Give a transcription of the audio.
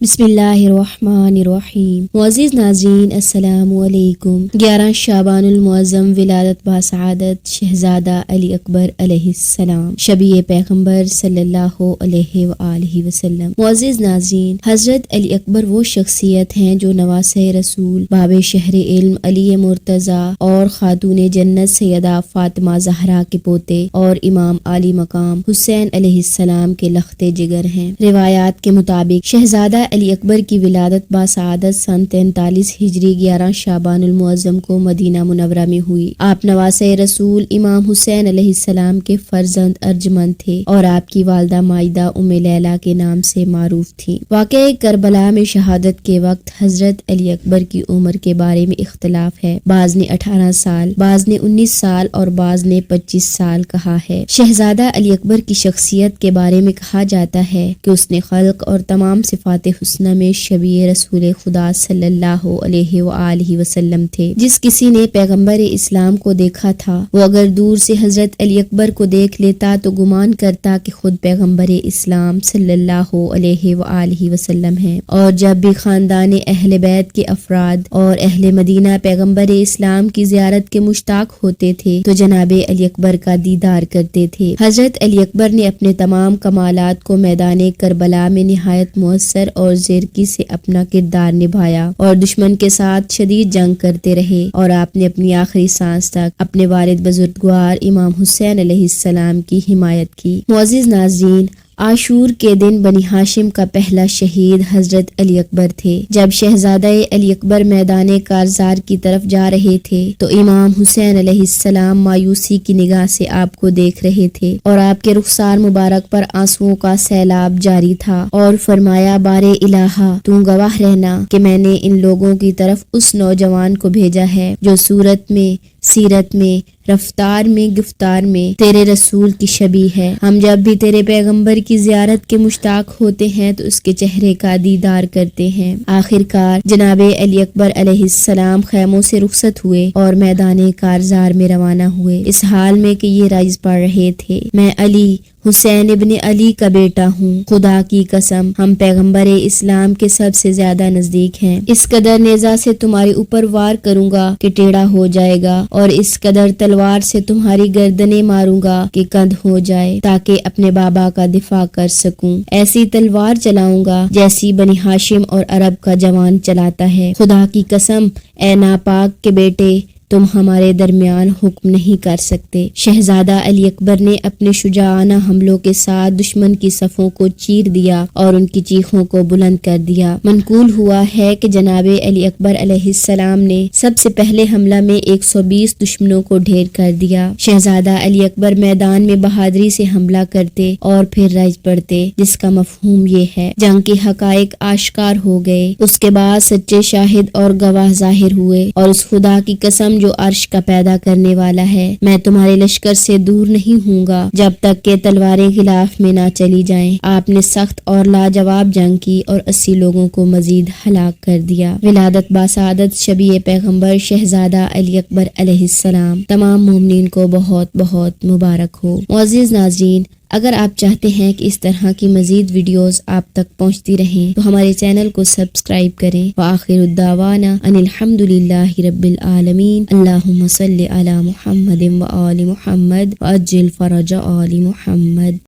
بسم اللہ الرحمن الرحیم۔ معزز ناظرین السلام علیکم۔ 11 شعبان المعظم ولادت باسعادت شہزادہ علی اکبر علیہ السلام، شبیہ پیغمبر صلی اللہ علیہ وآلہ وسلم۔ معزز ناظرین، حضرت علی اکبر وہ شخصیت ہیں جو نواسہ رسول، باب شہر علم علی مرتضیٰ اور خاتون جنت سیدہ فاطمہ زہرا کے پوتے اور امام عالی مقام حسین علیہ السلام کے لخت جگر ہیں۔ روایات کے مطابق شہزادہ علی اکبر کی ولادت باسعادت سن 43 ہجری 11 شعبان المعظم کو مدینہ منورہ میں ہوئی۔ آپ نواسہ رسول امام حسین علیہ السلام کے فرزند ارجمند تھے اور آپ کی والدہ مائدہ ام لیلہ کے نام سے معروف تھیں۔ واقعہ کربلا میں شہادت کے وقت حضرت علی اکبر کی عمر کے بارے میں اختلاف ہے، بعض نے 18 سال، بعض نے 19 سال اور بعض نے 25 سال کہا ہے۔ شہزادہ علی اکبر کی شخصیت کے بارے میں کہا جاتا ہے کہ اس نے خلق اور تمام صفات حسنہ میں شبیہ رسول خدا صلی اللہ علیہ وآلہ وسلم تھے۔ جس کسی نے پیغمبر اسلام کو دیکھا تھا وہ اگر دور سے حضرت علی اکبر کو دیکھ لیتا تو گمان کرتا کہ خود پیغمبر اسلام صلی اللہ علیہ وآلہ وسلم ہیں، اور جب بھی خاندان اہل بیت کے افراد اور اہل مدینہ پیغمبر اسلام کی زیارت کے مشتاق ہوتے تھے تو جناب علی اکبر کا دیدار کرتے تھے۔ حضرت علی اکبر نے اپنے تمام کمالات کو میدان کربلا میں نہایت مؤثر اور زیرکی سے اپنا کردار نبھایا اور دشمن کے ساتھ شدید جنگ کرتے رہے، اور آپ نے اپنی آخری سانس تک اپنے والد بزرگوار امام حسین علیہ السلام کی حمایت کی۔ معزز ناظرین، عاشور کے دن بنی ہاشم کا پہلا شہید حضرت علی اکبر تھے۔ جب شہزادہ علی اکبر میدان کارزار کی طرف جا رہے تھے تو امام حسین علیہ السلام مایوسی کی نگاہ سے آپ کو دیکھ رہے تھے اور آپ کے رخسار مبارک پر آنسوؤں کا سیلاب جاری تھا، اور فرمایا، بارے الہا، تو گواہ رہنا کہ میں نے ان لوگوں کی طرف اس نوجوان کو بھیجا ہے جو صورت میں، سیرت میں، رفتار میں، گفتار میں تیرے رسول کی شبیہ ہے۔ ہم جب بھی تیرے پیغمبر کی زیارت کے مشتاق ہوتے ہیں تو اس کے چہرے کا دیدار کرتے ہیں۔ آخر کار جناب علی اکبر علیہ السلام خیموں سے رخصت ہوئے اور میدان کارزار میں روانہ ہوئے، اس حال میں کہ یہ رائز پڑھ رہے تھے، میں علی حسین ابن علی کا بیٹا ہوں، خدا کی قسم ہم پیغمبر اسلام کے سب سے زیادہ نزدیک ہیں۔ اس قدر نیزہ سے تمہارے اوپر وار کروں گا کہ ٹیڑھا ہو جائے گا، اور اس قدر تلوار سے تمہاری گردنیں ماروں گا کہ کندھ ہو جائے، تاکہ اپنے بابا کا دفاع کر سکوں۔ ایسی تلوار چلاؤں گا جیسی بنی ہاشم اور عرب کا جوان چلاتا ہے۔ خدا کی قسم اے ناپاک کے بیٹے، تم ہمارے درمیان حکم نہیں کر سکتے۔ شہزادہ علی اکبر نے اپنے شجاعانہ حملوں کے ساتھ دشمن کی صفوں کو چیر دیا اور ان کی چیخوں کو بلند کر دیا۔ منقول ہوا ہے کہ جناب علی اکبر علیہ السلام نے سب سے پہلے حملہ میں 120 دشمنوں کو ڈھیر کر دیا۔ شہزادہ علی اکبر میدان میں بہادری سے حملہ کرتے اور پھر رائج پڑتے، جس کا مفہوم یہ ہے، جنگ کے حقائق آشکار ہو گئے، اس کے بعد سچے شاہد اور گواہ ظاہر ہوئے، اور اس خدا کی قسم جو عرش کا پیدا کرنے والا ہے، میں تمہارے لشکر سے دور نہیں ہوں گا جب تک کہ تلواریں غلاف میں نہ چلی جائیں۔ آپ نے سخت اور لاجواب جنگ کی اور 80 لوگوں کو مزید ہلاک کر دیا۔ ولادت باسعادت شبیہ پیغمبر شہزادہ علی اکبر علیہ السلام تمام مومنین کو بہت بہت مبارک ہو۔ معزز ناظرین، اگر آپ چاہتے ہیں کہ اس طرح کی مزید ویڈیوز آپ تک پہنچتی رہیں تو ہمارے چینل کو سبسکرائب کریں۔ وآخر الدعوانا ان الحمدللہ رب العالمین۔ اللہم صلی علی محمد وآل محمد وعجل فرج آل محمد۔